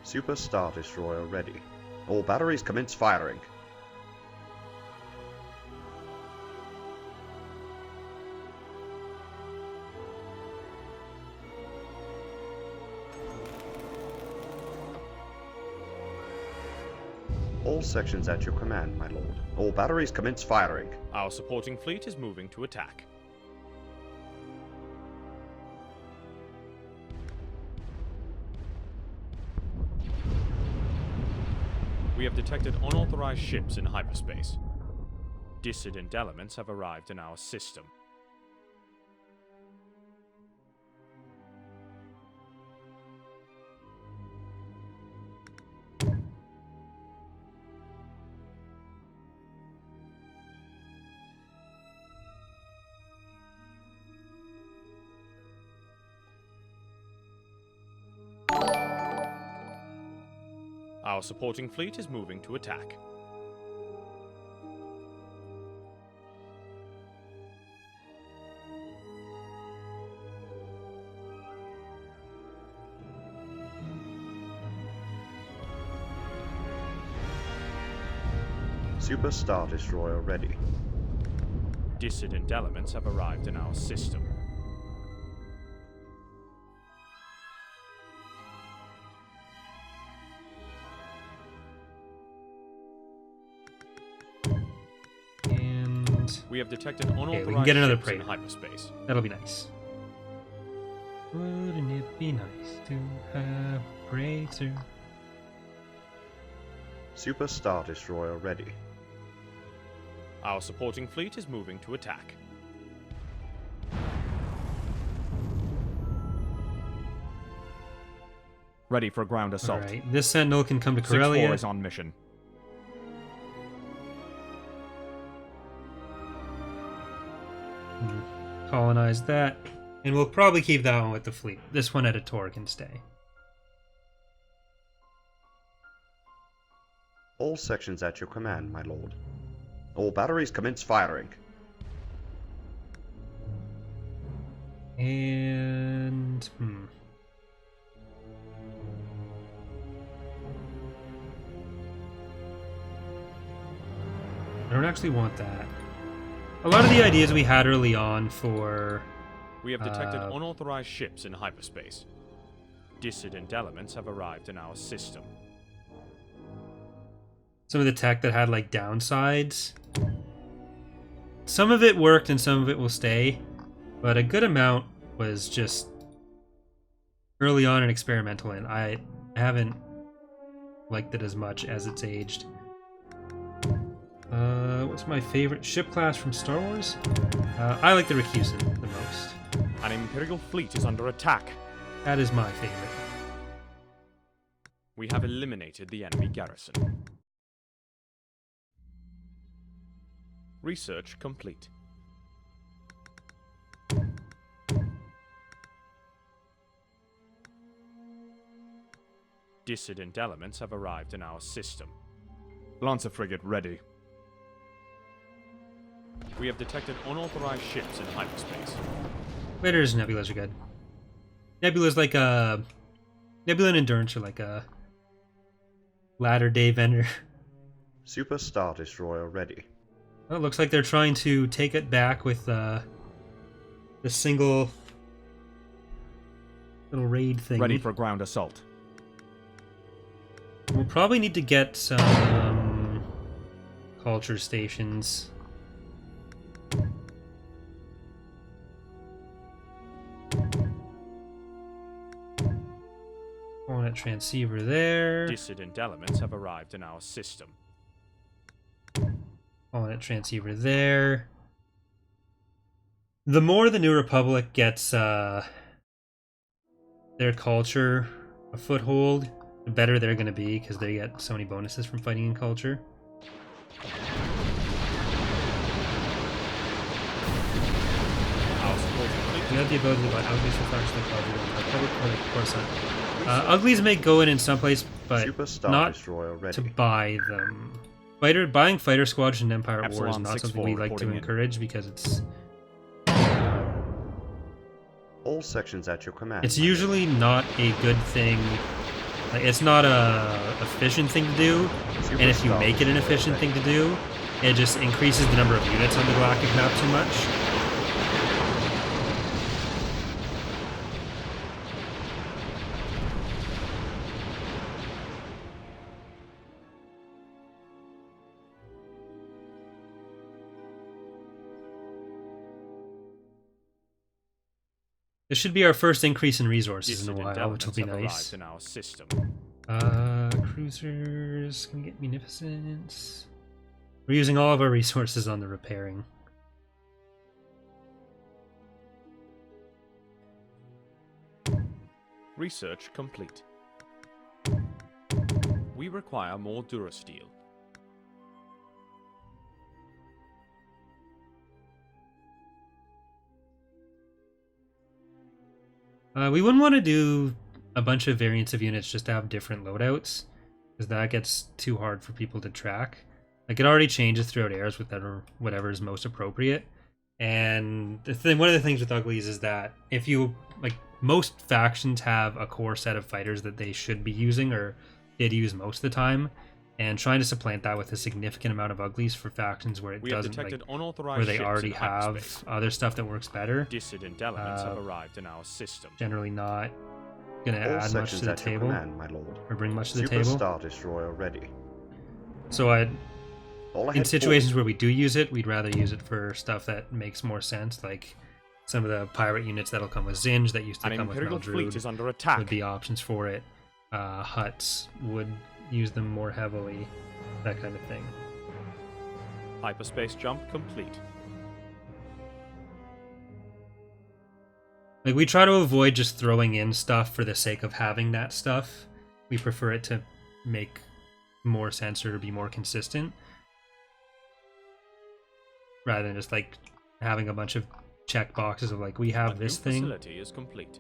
Super Star Destroyer ready. All batteries commence firing. All sections at your command, my lord. All batteries commence firing. Our supporting fleet is moving to attack. We have detected unauthorized ships in hyperspace. Dissident elements have arrived in our system. Our supporting fleet is moving to attack. Super Star Destroyer ready. Dissident elements have arrived in our system. We have detected unauthorized we can get another ships in Praetor. hyperspace. That'll be nice. Wouldn't it be nice to have Praetor? Super Star Destroyer ready. Our supporting fleet is moving to attack. Ready for ground assault. Alright, this Sentinel can come to 6-4 Corellia. is on mission. Colonize that. And we'll probably keep that one with the fleet. This one at a Tor can stay. All sections at your command, my lord. All batteries commence firing. And... I don't actually want that. A lot of the ideas we had early on for... We have detected unauthorized ships in hyperspace. Dissident elements have arrived in our system. Some of the tech that had, like, downsides. Some of it worked and some of it will stay. But a good amount was just early on and experimental, and I haven't liked it as much as it's aged. What's my favorite ship class from Star Wars? I like the Recusant the most. An Imperial fleet is under attack. That is my favorite. We have eliminated the enemy garrison. Research complete. Dissident elements have arrived in our system. Lancer frigate ready. We have detected unauthorized ships in hyperspace. Raiders and Nebulas are good. Nebula's like a... Nebula and Endurance are like a latter-day vendor. Super Star Destroyer ready. Well, it looks like they're trying to take it back with the single little raid thing. Ready for ground assault. We'll probably need to get some culture stations. On a transceiver there. Dissident elements have arrived in our system. On a transceiver there. The more the New Republic gets their culture a foothold, the better they're going to be, because they get so many bonuses from fighting in culture. You have the ability to buy uglies for Flash like of course not. Uglies may go in some place, but not to buy them. Buying Fighter Squadron and Empire at War is not something we like to encourage, because it's... All sections at your command. It's usually not a good thing Like, it's not a efficient thing to do, and if you make it an efficient thing to do, it just increases the number of units on the galactic map too much. This should be our first increase in resources in a while, which will be nice. In our system. Cruisers can get munificence. We're using all of our resources on the repairing. Research complete. We require more Durasteel. We wouldn't want to do a bunch of variants of units just to have different loadouts, because that gets too hard for people to track. Like, it already changes throughout eras with whatever is most appropriate. And one of the things with Uglies is that if you, like, most factions have a core set of fighters that they should be using or did use most of the time, and trying to supplant that with a significant amount of Uglies for factions where it doesn't, like, where they already have other stuff that works better. Dissident elements have arrived in our system. Generally not going to add much to the table, my lord. or bring much to the Super table. Star Destroyer ready. So in situations where we do use it, we'd rather use it for stuff that makes more sense, like some of the pirate units that'll come with Zinj that used to come with Imperial fleet is under attack. would be options for it. Huts would use them more heavily, that kind of thing. Hyperspace jump complete. Like, we try to avoid just throwing in stuff for the sake of having that stuff. We prefer it to make more sense or to be more consistent, rather than just like having a bunch of check boxes of like, we have this thing. Facility is complete.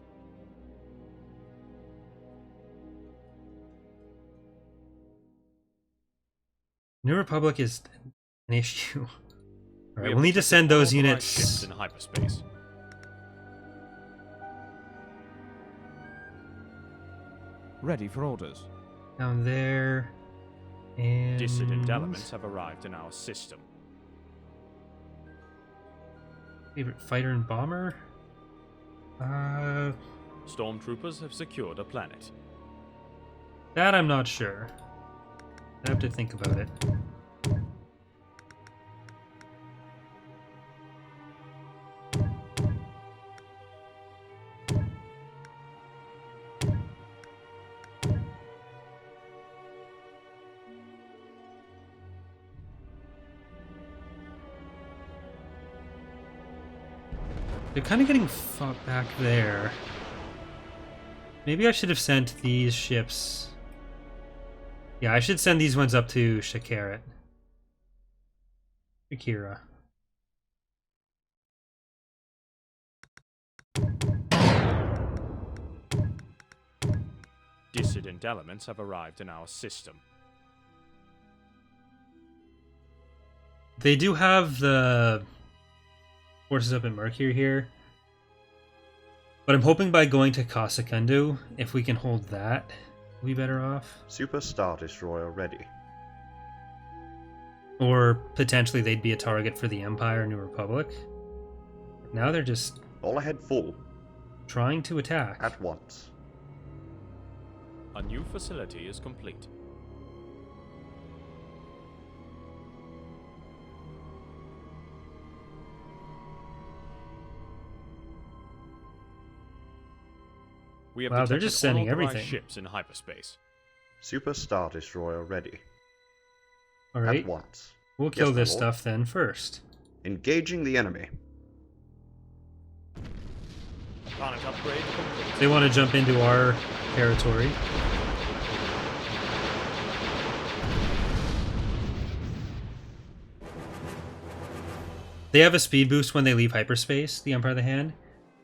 New Republic is an issue. Alright, we'll need to send those units in hyperspace. Ready for orders. Down there. And Dissident elements have arrived in our system. Favorite fighter and bomber? Stormtroopers have secured a planet. That I'm not sure. I have to think about it. They're kind of getting fought back there. Maybe I should have sent these ships. Yeah, I should send these ones up to Shakira. Dissident elements have arrived in our system. They do have the forces up in Mercury here. But I'm hoping by going to Kasakundu, if we can hold that, we'll be better off. Super Star Destroyer ready. Or potentially they'd be a target for the Empire and New Republic. Now they're just all ahead full. Trying to attack. At once. A new facility is complete. We have wow, they're just sending everything. Ships in hyperspace. Super Star Destroyer ready. All right. At once. We'll kill this stuff then first. Engaging the enemy. Planet upgrade complete. They want to jump into our territory. They have a speed boost when they leave hyperspace, the Empire of the Hand.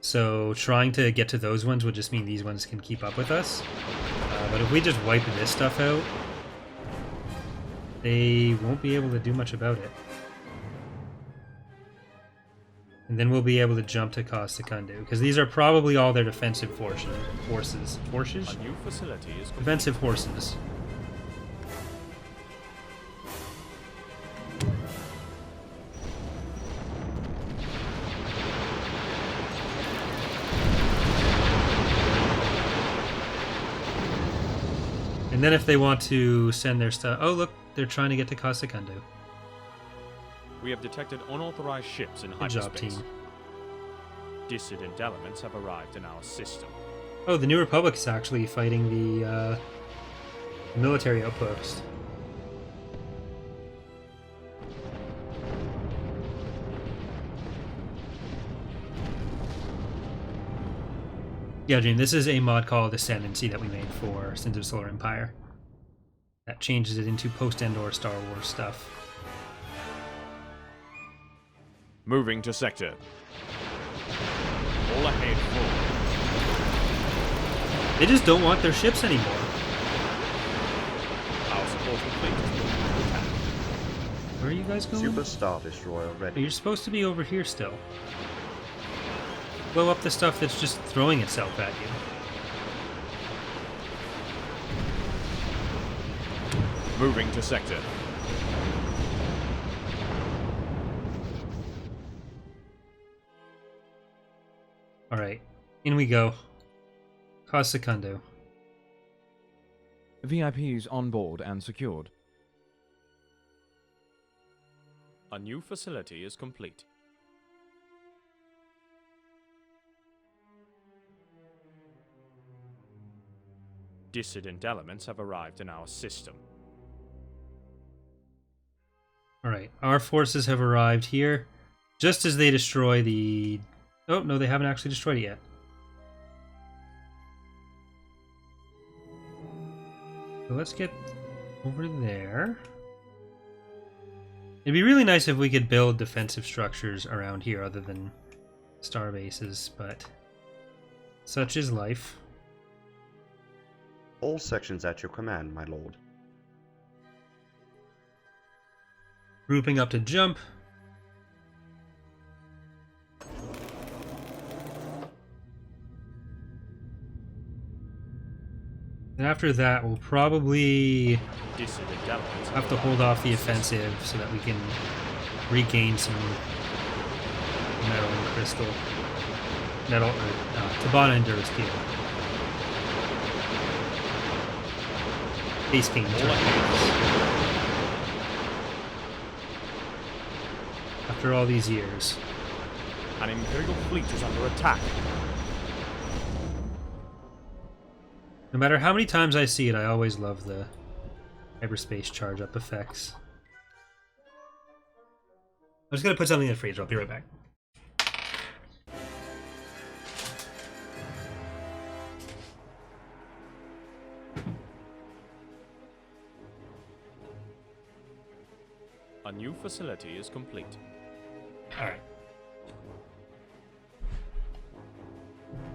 So trying to get to those ones would just mean these ones can keep up with us. But if we just wipe this stuff out, they won't be able to do much about it. And then we'll be able to jump to Costakundu, because these are probably all their defensive forces. Horses? A new facility is complete. Defensive horses. And then if they want to send their stuff... Oh, look, they're trying to get to Costakundu. We have detected unauthorized ships in Good hyperspace. job, team. Dissident elements have arrived in our system. Oh, the New Republic is actually fighting the military outpost. Yeah, Jane, this is a mod called Ascendancy that we made for Sins of Solar Empire. That changes it into post-Endor Star Wars stuff. Moving to sector. All ahead forward. They just don't want their ships anymore. Our supporting fleet is moving to attack. Where are you guys going? Super Star Destroyer Oh, ready. you're supposed to be over here still. Blow up the stuff that's just throwing itself at you. Moving to sector. Alright, in we go. Costakundu. VIPs on board and secured. A new facility is complete. Dissident elements have arrived in our system. Alright, our forces have arrived here just as they destroy the... Oh, no, they haven't actually destroyed it yet. So let's get over there. It'd be really nice if we could build defensive structures around here other than star bases, but such is life. All sections at your command, my lord. Grouping up to jump. And after that, we'll probably Dissident elements have to hold off the offensive so that we can regain some metal and crystal. Metal, or Tabana and Durasteel. Base game turns. After all these years. An Imperial fleet is under attack. No matter how many times I see it, I always love the hyperspace charge up effects. I'm just gonna put something in the freezer. I'll be right back. A new facility is complete. Alright.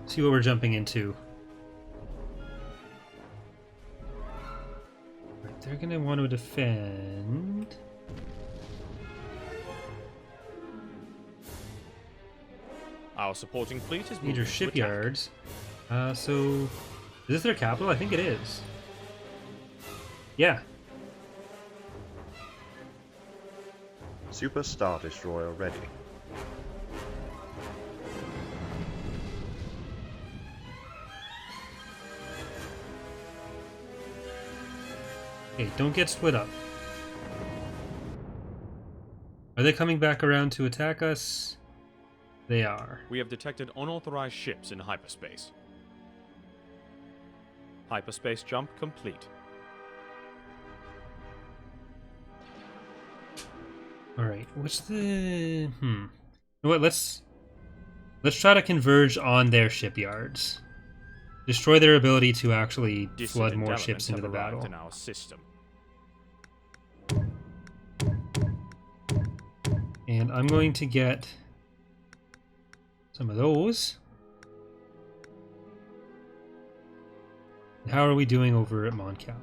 See what we're jumping into. Right, they're gonna want to defend. Our supporting fleet is moving Major to shipyards. So is this their capital? I think it is. Yeah. Super Star Destroyer ready. Okay, don't get split up. Are they coming back around to attack us? They are. We have detected unauthorized ships in hyperspace. Hyperspace jump complete. Alright, what's the... You know what, let's try to converge on their shipyards. Destroy their ability to actually flood Dissident more elements ships into have the arrived battle. in our system. And I'm going to get some of those. How are we doing over at Moncal?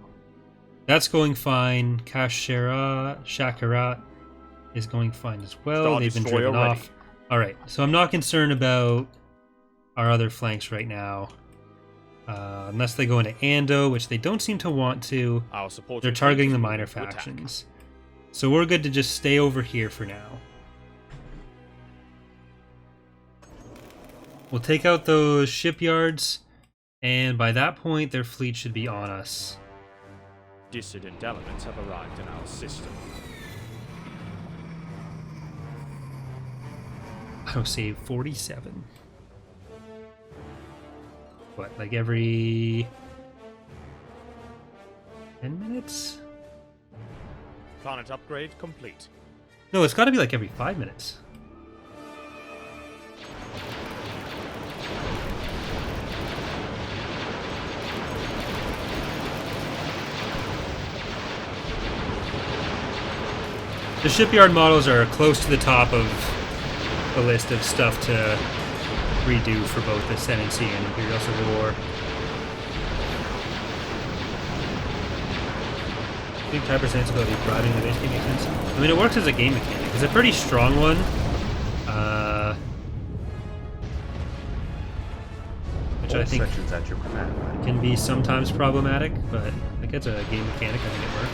That's going fine. Shakarat is going fine as well. Star They've been Destroyer driven ready. off. Alright, so I'm not concerned about our other flanks right now. Unless they go into Ando, which they don't seem to want to. Our support They're targeting the minor factions. So we're good to just stay over here for now. We'll take out those shipyards, and by that point their fleet should be on us. Dissident elements have arrived in our system. Autosave 47. What, like every 10 minutes? Planet upgrade complete. No, it's got to be like every 5 minutes. The shipyard models are close to the top of the list of stuff to redo for both Ascendancy and Imperial Civil War. I think type sensibility of bribing the base game makes sense. I mean, it works as a game mechanic. It's a pretty strong one. Which All I think sections at your command, my lord. can be sometimes problematic, but like it's a game mechanic, I think it works.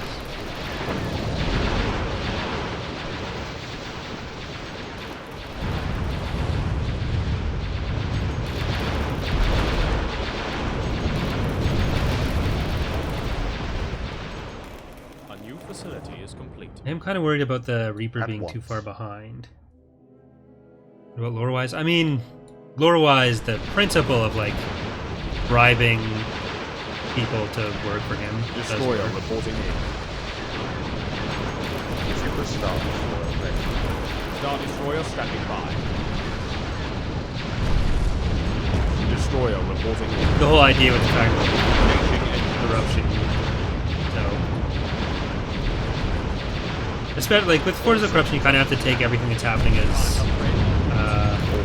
Facility is complete. I'm kind of worried about the Reaper At being too once. far behind. What about lore-wise? I mean, lore-wise, the principle of, like, bribing people to work for him does Destroyer work. reporting in. If you were Star Destroyer ready. Star Destroyer standing by. Destroyer reporting in. The whole idea with the fact that Engaging engines. corruption. So, especially like with Forces of Corruption, you kind of have to take everything that's happening as All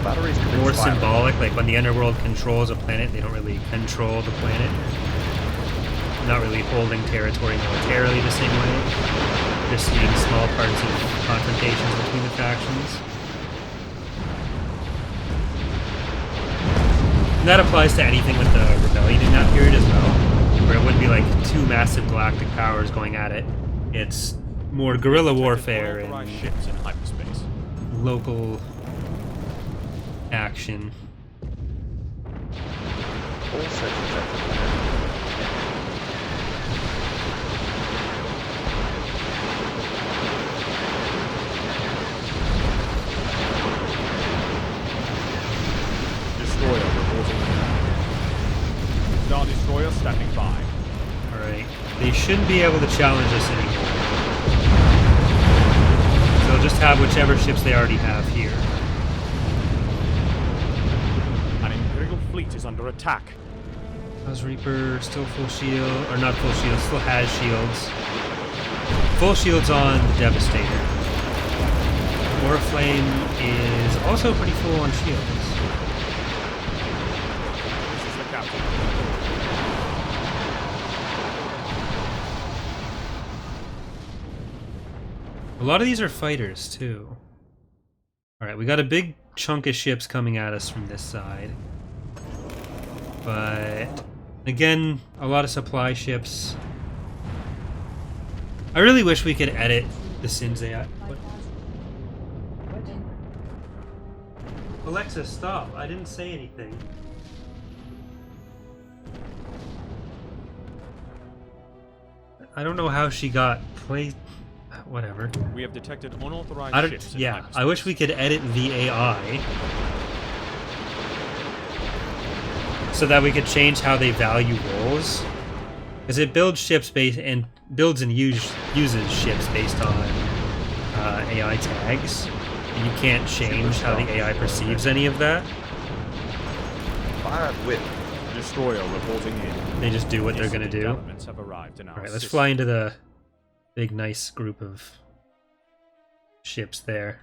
batteries commence more firing. symbolic. Like when the underworld controls a planet, they don't really control the planet. Not really holding territory militarily the same way. Just seeing small parts of confrontations between the factions. And that applies to anything with the rebellion in that period as well, where it wouldn't be like two massive galactic powers going at it. It's more guerrilla warfare Unauthorized and ships in hyperspace. local action. All sections at your command. Destroyer reporting in. Star Destroyer standing by. Alright. They shouldn't be able to challenge us anymore. So they'll just have whichever ships they already have here. An Imperial fleet is under attack. How's Reaper still full shield? Or not full shield, still has shields. Full shields on the Devastator. Warflame is also pretty full on shields. This is the captain. A lot of these are fighters, too. Alright, we got a big chunk of ships coming at us from this side. But, again, a lot of supply ships. I really wish we could edit the Sins AI. What? Alexa, stop. I didn't say anything. I don't know how she got play... Whatever. We have detected unauthorized I don't, ships in yeah, hyperspace. I wish we could edit the AI so that we could change how they value roles, because it builds ships based and builds and uses ships based on AI tags, and you can't change how the AI perceives any of that. Fire at will. Destroyer reporting in. They just do what they're gonna Dissident do. elements have arrived in our All right, let's system. fly into the big, nice group of ships there.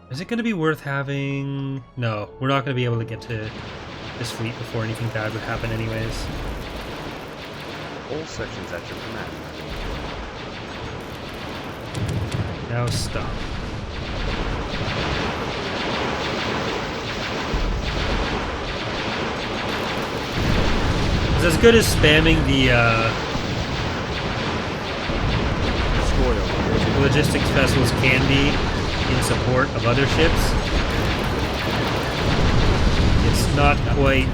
Is it going to be worth having... No, we're not going to be able to get to this fleet before anything bad would happen anyways. All sections at your command, my lord. Now stop. It's as good as spamming the logistics vessels can be in support of other ships. It's not quite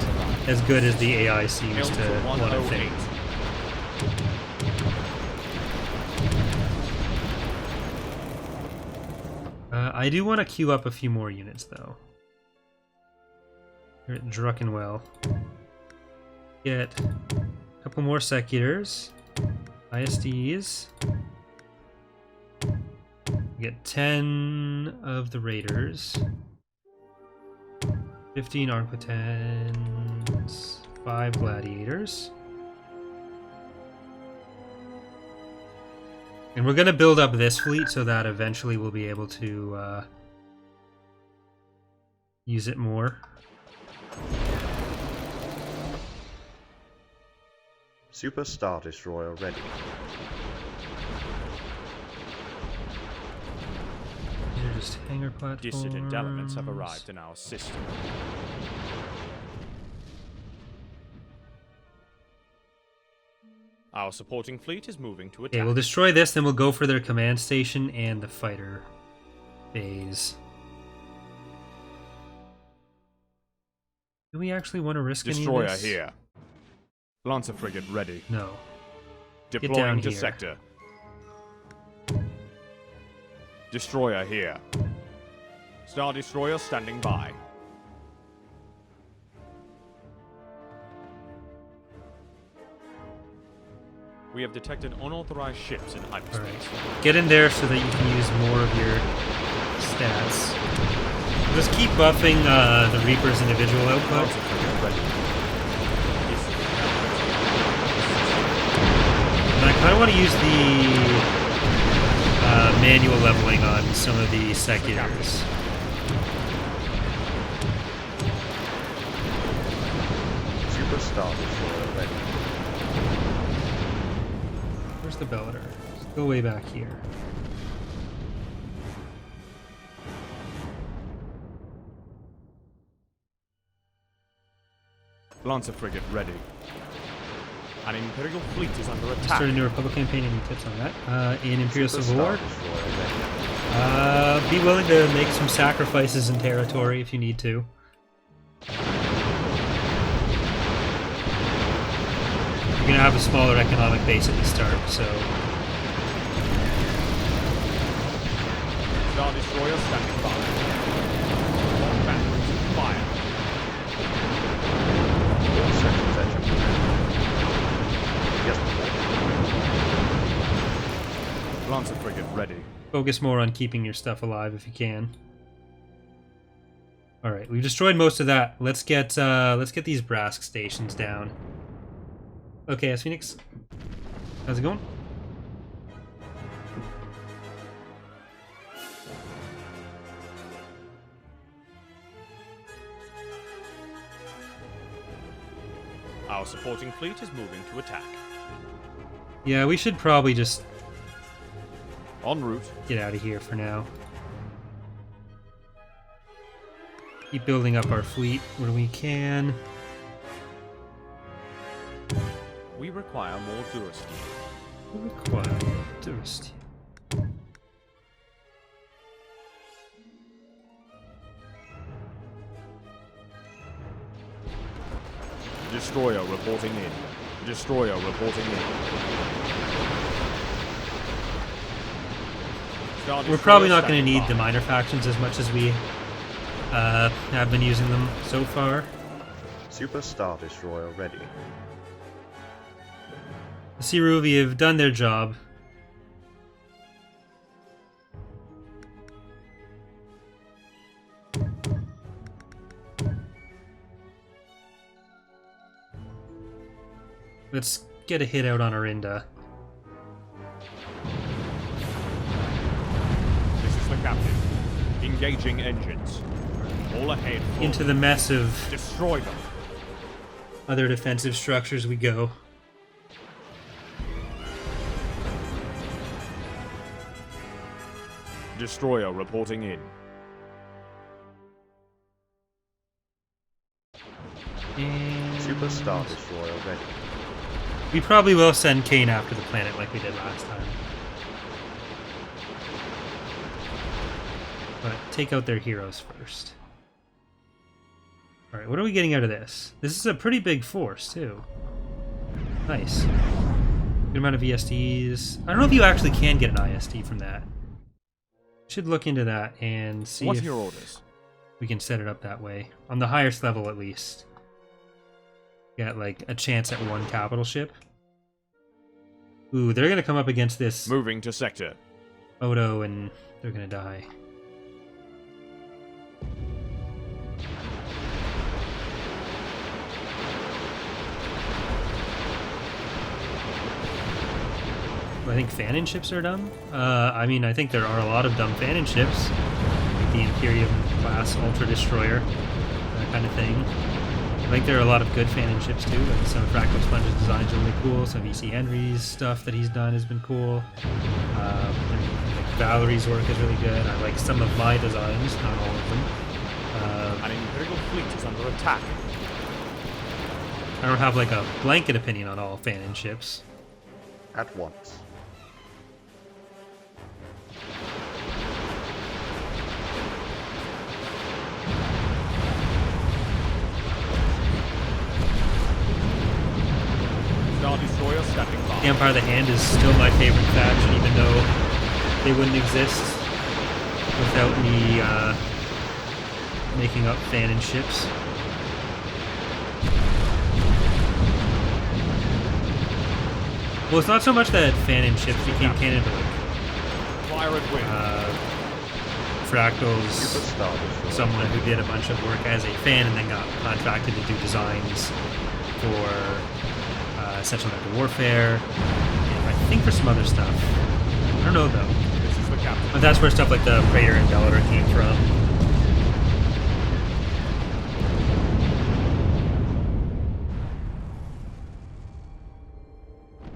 as good as the AI seems to want to think. I do want to queue up a few more units, though. Here at Druckenwell. Get a couple more Secutors. ISDs. Get 10 of the Raiders. 15 Arquitens. 5 Gladiators. And we're going to build up this fleet so that eventually we'll be able to use it more. Super Star Destroyer ready. These are just hangar platforms. Dissident elements have arrived in our system. Our supporting fleet is moving to attack. Okay, we'll destroy this, then we'll go for their command station and the fighter phase. Do we actually want to risk Destroyer any of this? here. Lancer frigate ready. No. Deploying to here. sector. Destroyer here. Star Destroyer standing by. We have detected unauthorized ships in hyperspace. Alright. Get in there so that you can use more of your stats. Just keep buffing the Reaper's individual output. And I kind of want to use the manual leveling on some of the Secutors. Super Star Destroyer ready. Where's the Bellator? Let's go way back here. Lancer frigate ready. An Imperial fleet is under attack. Start a new Republic campaign. Any tips on that? In Imperial Super Civil Star War, Destroyer ready. be willing to make some sacrifices in territory if you need to. You're gonna have a smaller economic base at the start, so Star Destroyer standing by. All batteries fire. All sections at your command. Yes, my lord. Lancer frigate ready. focus more on keeping your stuff alive if you can. All right, we've destroyed most of that. Let's get these Brask stations down. Okay, Phoenix, how's it going? Our supporting fleet is moving to attack. Yeah, we should probably just En route. get out of here for now. Keep building up our fleet where we can. We require more Durasteel. We require Durasteel. Destroyer reporting in. Destroyer reporting in. We're probably not going to need the minor factions as much as we have been using them so far. Super Star Destroyer ready. The Siruvi have done their job. Let's get a hit out on Arinda. This is the captain. Engaging engines. All ahead. Forward. Into the mess of Destroy them. other defensive structures we go. Destroyer reporting in. And Superstar Destroyer ready. we probably will send Kane after the planet like we did last time. But take out their heroes first. Alright, what are we getting out of this? This is a pretty big force, too. Nice. Good amount of VSDs. I don't know if you actually can get an ISD from that. Should look into that and see What's if your orders? we can set it up that way. On the highest level, at least. Got, like, a chance at one capital ship. Ooh, they're gonna come up against this Moving to sector. Odo, and they're gonna die. I think Fanon ships are dumb. I mean, I think there are a lot of dumb Fanon ships, like the Imperium class Ultra Destroyer, that kind of thing. I think there are a lot of good Fanon ships too. Like some of Fractal Sponge's designs are really cool. Some of E.C. Henry's stuff that he's done has been cool. Like Valerie's work is really good. I like some of my designs, not all of them. An Imperial fleet is under attack. I don't have like a blanket opinion on all Fanon ships. At once. Star Destroyer standing by. The Empire of the Hand is still my favorite faction, even though they wouldn't exist without me making up Fanon ships. Well, it's not so much that Fanon ships became canon, but like Fire at will. Fractal's Superstar Destroyer. someone who did a bunch of work as a fan and then got contracted to do designs for Essential Network Warfare, and I think for some other stuff. I don't know though. This is the captain. But that's where stuff like the Praetor and Bellator came from.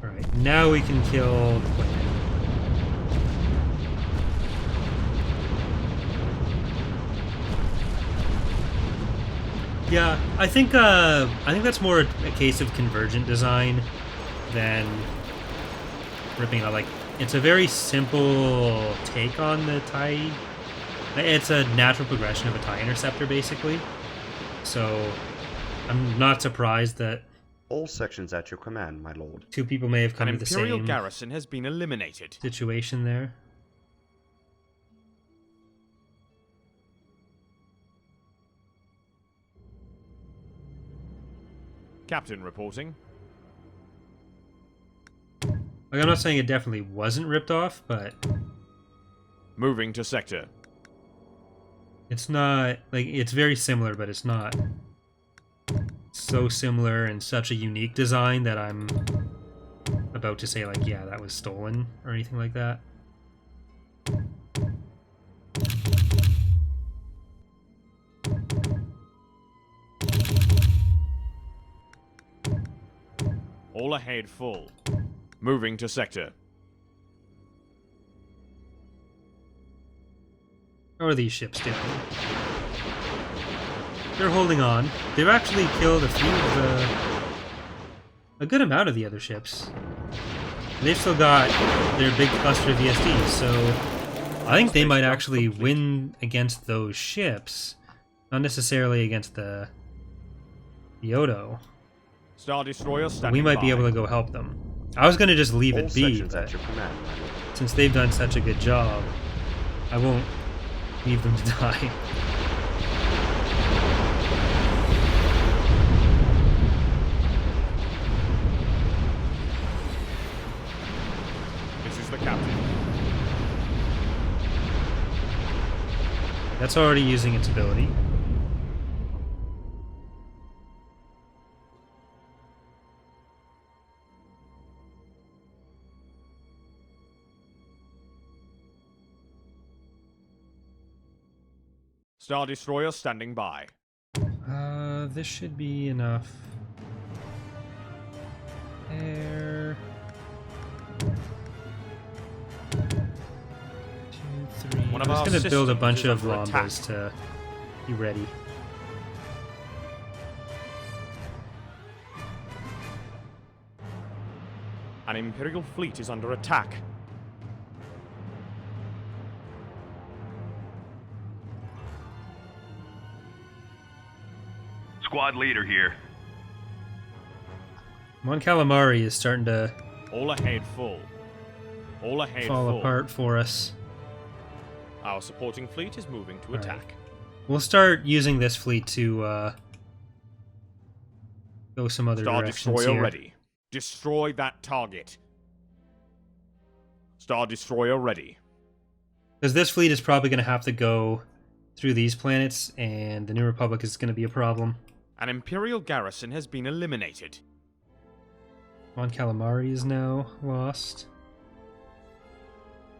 Alright, now we can kill the planet. Yeah, I think that's more a case of convergent design than ripping out. Like, it's a very simple take on the TIE. It's a natural progression of a TIE interceptor, basically. So, I'm not surprised that All sections at your command, my lord. two people may have come An to the Imperial same garrison has been eliminated. situation there. Captain reporting. Like, I'm not saying it definitely wasn't ripped off, but Moving to sector. it's not, like, it's very similar, but it's not so similar and such a unique design that I'm about to say, like, yeah, that was stolen or anything like that. All ahead full. Moving to sector. How are these ships doing? They're holding on. They've actually killed a few of a good amount of the other ships. They've still got their big cluster of VSDs, so I think they might actually win against those ships, not necessarily against the Odo. Star Destroyer standing We might be by. able to go help them. I was gonna just leave All it be, sections but at your command, my lord. since they've done such a good job, I won't leave them to die. This is the captain. That's already using its ability. Star Destroyer standing by. This should be enough. There. 2, 3. One I'm of just our going to build a systems bunch is of under attack. Lambdas to be ready. An Imperial fleet is under attack. Squad leader here. Mon Calamari is starting to All ahead full. All ahead fall full. apart for us. Our supporting fleet is moving to Alright. attack. We'll start using this fleet to go some other Star directions Destroyer here. ready. Destroy that target. Star Destroyer ready. Because this fleet is probably going to have to go through these planets, and the New Republic is going to be a problem. An Imperial garrison has been eliminated. Mon Calamari is now lost.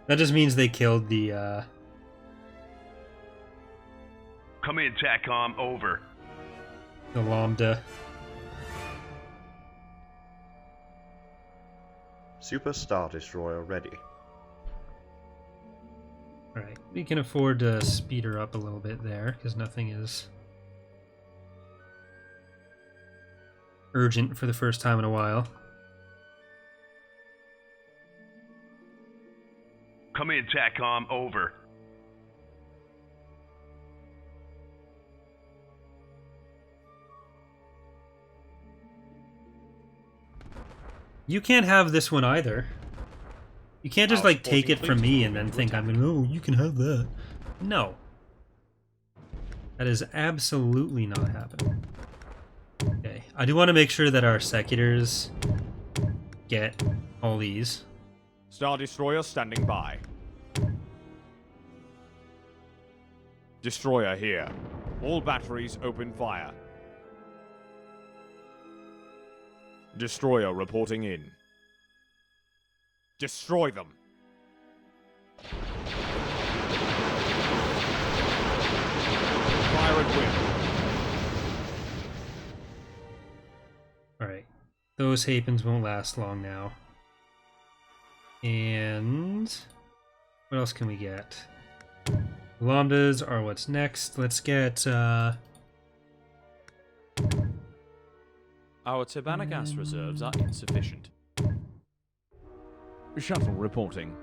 That just means they killed the Come in, TACOM, over. Lambda. Super Star Destroyer ready. Alright, we can afford to speed her up a little bit there, because nothing is urgent for the first time in a while. Come in, TACOM, over. You can't have this one either. You can't just, Our like, take it supporting from fleet me is and then moving think to I'm gonna, oh, you can have that. No. That is absolutely not happening. Okay, I do want to make sure that our secutors get all these. Star Destroyer standing by. Destroyer here. All batteries open fire. Destroyer reporting in. Destroy them. Fire at will. Alright. Those Hapens won't last long now. And what else can we get? Lambdas are what's next. Let's get Our Tibanna gas reserves are insufficient. Shuttle reporting.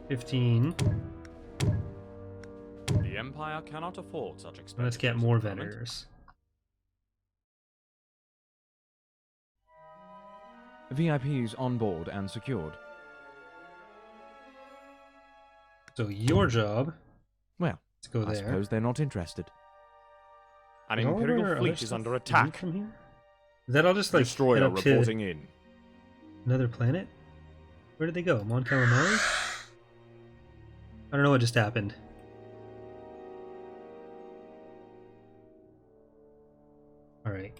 $15. The Empire cannot afford such expenses. Let's get more vendors. VIPs on board and secured. So your job Well, is to go I there. suppose they're not interested. An Is all of our Imperial other fleet is stuff under leave attack. from here? Is that all just like head Destroyer up to reporting in. another planet? Where did they go? Mon Calamari? I don't know what just happened. Alright.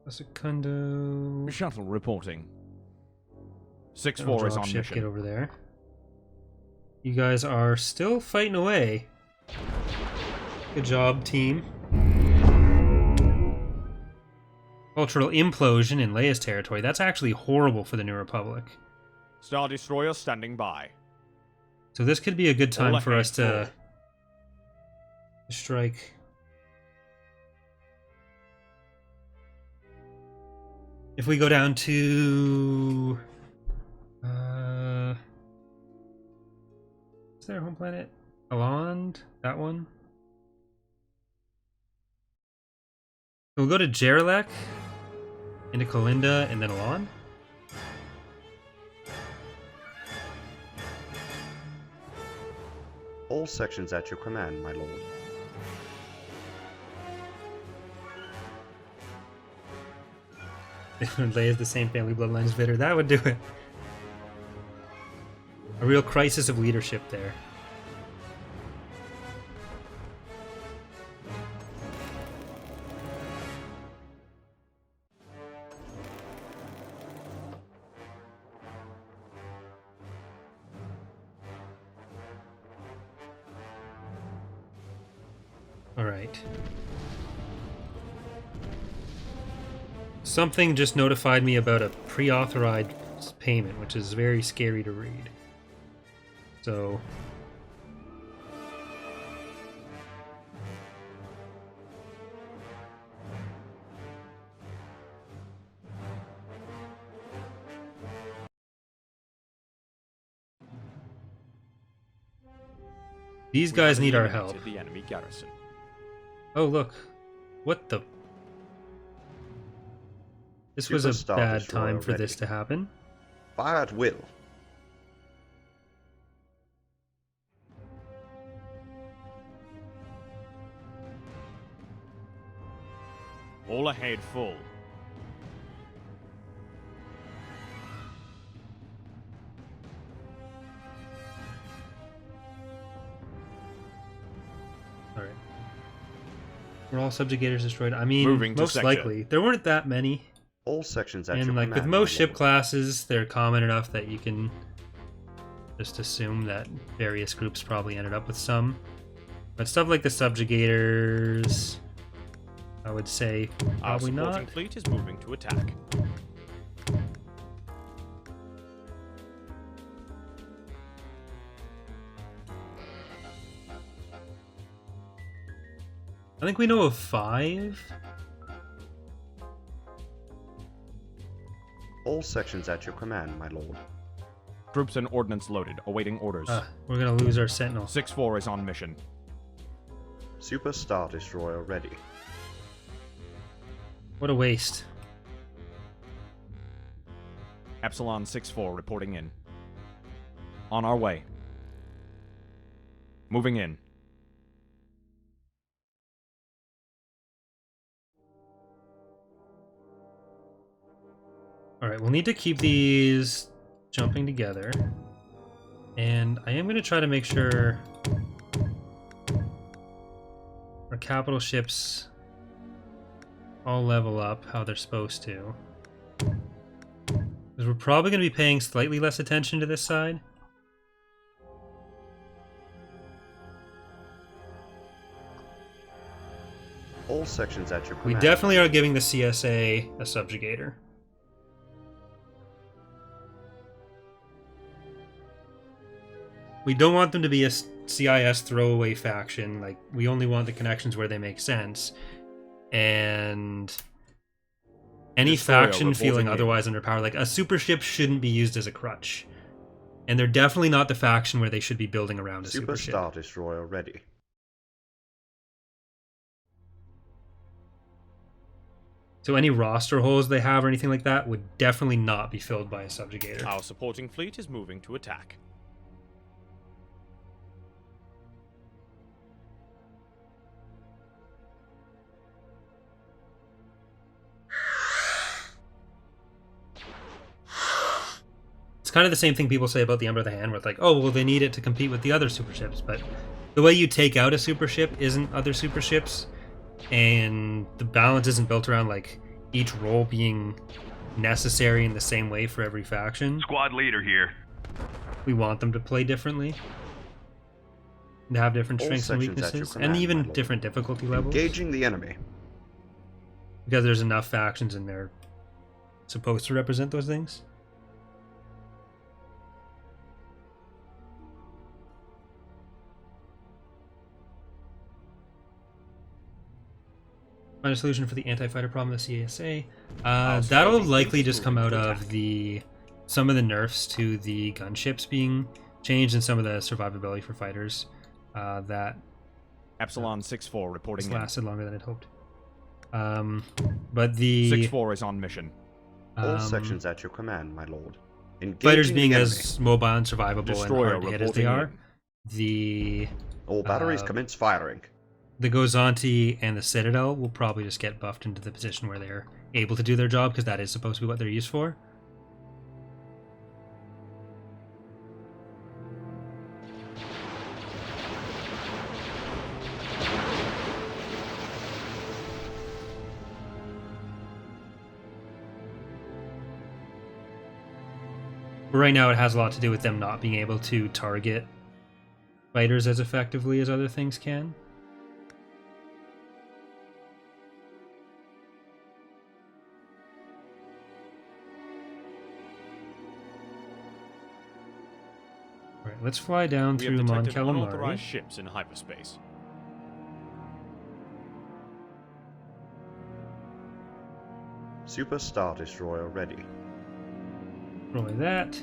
Secundo. Shuttle reporting. 6-4 is on Dropship, get mission. over there. You guys are still fighting away. Good job, team. Cultural implosion in Leia's territory. That's actually horrible for the New Republic. Star Destroyer standing by. So this could be a good time All for ahead, us to strike. If we go down to... is there a home planet? Alond? That one? We'll go to Jarlac, into Kalinda, and then Alon. All sections at your command, my lord. Leia's the same family bloodline as Vader. That would do it. A real crisis of leadership there. Alright. something just notified me about a pre-authorized payment, which is very scary to read. So... these We guys have need our eliminated help. the enemy garrison. Oh, look. What the... This was a Superstar bad Destroyer time for ready. this to happen. Fire at will. All ahead full. Alright. Were all subjugators destroyed? I mean, Moving to most sector. likely. There weren't that many. All sections at And your like command, with my most ship lord. classes, they're common enough that you can just assume that various groups probably ended up with some. But stuff like the subjugators, I would say Our probably supporting not. fleet is moving to attack. I think we know of 5. All sections at your command, my lord. Troops and ordnance loaded, awaiting orders. We're gonna lose our sentinel. 6-4 is on mission. Superstar Destroyer ready. What a waste. Epsilon 6-4 reporting in. On our way. Moving in. Alright, we'll need to keep these jumping together. And I am going to try to make sure our capital ships all level up how they're supposed to. Because we're probably going to be paying slightly less attention to this side. All sections at your We command. definitely are giving the CSA a subjugator. We don't want them to be a CIS throwaway faction. Like, we only want the connections where they make sense. And any Destroyer faction reporting feeling in. otherwise underpowered, like a super ship shouldn't be used as a crutch. And they're definitely not the faction where they should be building around a super ship. Superstar Destroyer ready. So any roster holes they have or anything like that would definitely not be filled by a subjugator. Our supporting fleet is moving to attack. It's kind of the same thing people say about the Ember of the Hand, where it's like, oh, well, they need it to compete with the other super ships. But the way you take out a super ship isn't other super ships, and the balance isn't built around like each role being necessary in the same way for every faction. Squad leader here. We want them to play differently, and have different All strengths and sections at your weaknesses, command, and even my lord. different difficulty levels. Engaging the enemy. Because there's enough factions in there supposed to represent those things. Find a solution for the anti-fighter problem of the CSA. That'll likely just come out of some of the nerfs to the gunships being changed and some of the survivability for fighters. That Epsilon 6-4 reporting in. lasted longer than I'd hoped. But the 6-4 is on mission. All sections at your command, my lord. Engaging fighters the being enemy. as mobile and survivable Destroyer and hard to hit as they reporting are, in. the All batteries commence firing. Gozanti and the Citadel will probably just get buffed into the position where they're able to do their job, because that is supposed to be what they're used for. But right now it has a lot to do with them not being able to target fighters as effectively as other things can. let's fly down We have through Mon detected Calamari. unauthorized ships in hyperspace. Super Star Destroyer ready. Destroy that.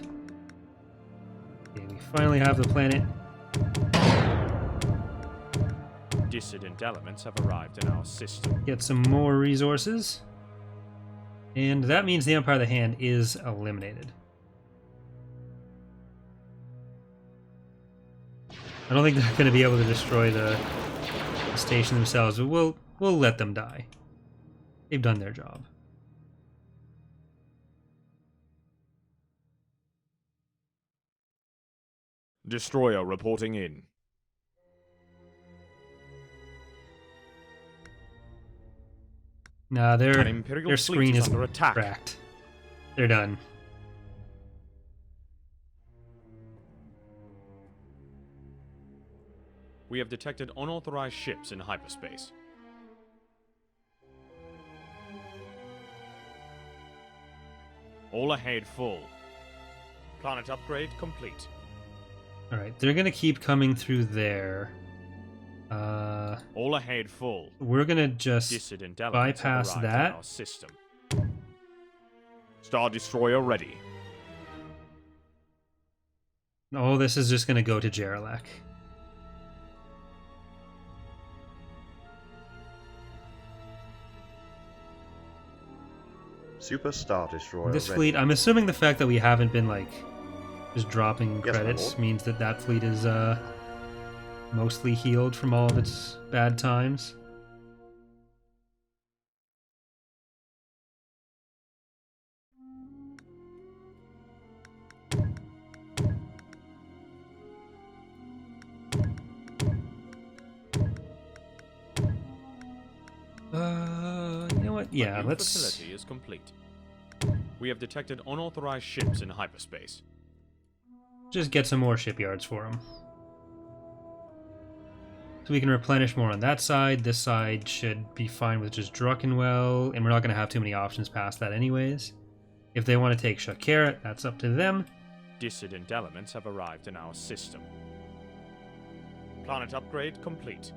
Okay, we finally have the planet. Dissident elements have arrived in our system. Get some more resources. And that means the Empire of the Hand is eliminated. I don't think they're going to be able to destroy the station themselves, but we'll let them die. They've done their job. Destroyer reporting in. Nah, An their Imperial fleet screen is is under attack. cracked. They're done. We have detected unauthorized ships in hyperspace. All ahead full. Planet upgrade complete. Alright, they're going to keep coming through there. All ahead full. We're going to just Dissident elements have bypass arrived in that. our system. Star Destroyer ready. Oh, this is just going to go to Jarlac. Super Star Destroyer This ready. fleet, I'm assuming the fact that we haven't been, like, just dropping Yes, my credits lord. means that that fleet is, mostly healed from all of its bad times. You know what? Yeah, Our new let's... facility is complete. We have detected unauthorized ships in hyperspace. just get some more shipyards for them. So we can replenish more on that side. This side should be fine with just Druckenwell, and we're not going to have too many options past that anyways. If they want to take Shakara, that's up to them. Dissident elements have arrived in our system. Planet upgrade complete.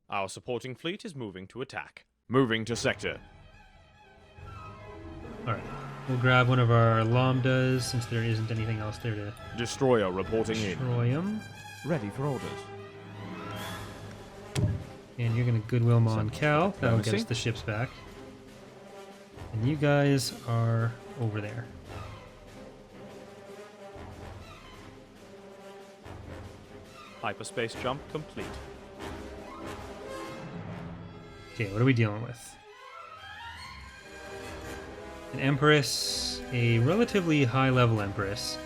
Our supporting fleet is moving to attack. Moving to sector. Alright, we'll grab one of our Lambdas, since there isn't anything else there to Destroyer reporting in. destroy them. Ready for orders. And you're going to Goodwill Mon Cal. That'll get us Diplomacy. the ships back. And you guys are over there. Hyperspace jump complete. Okay, what are we dealing with? An Empress, a relatively high-level Empress,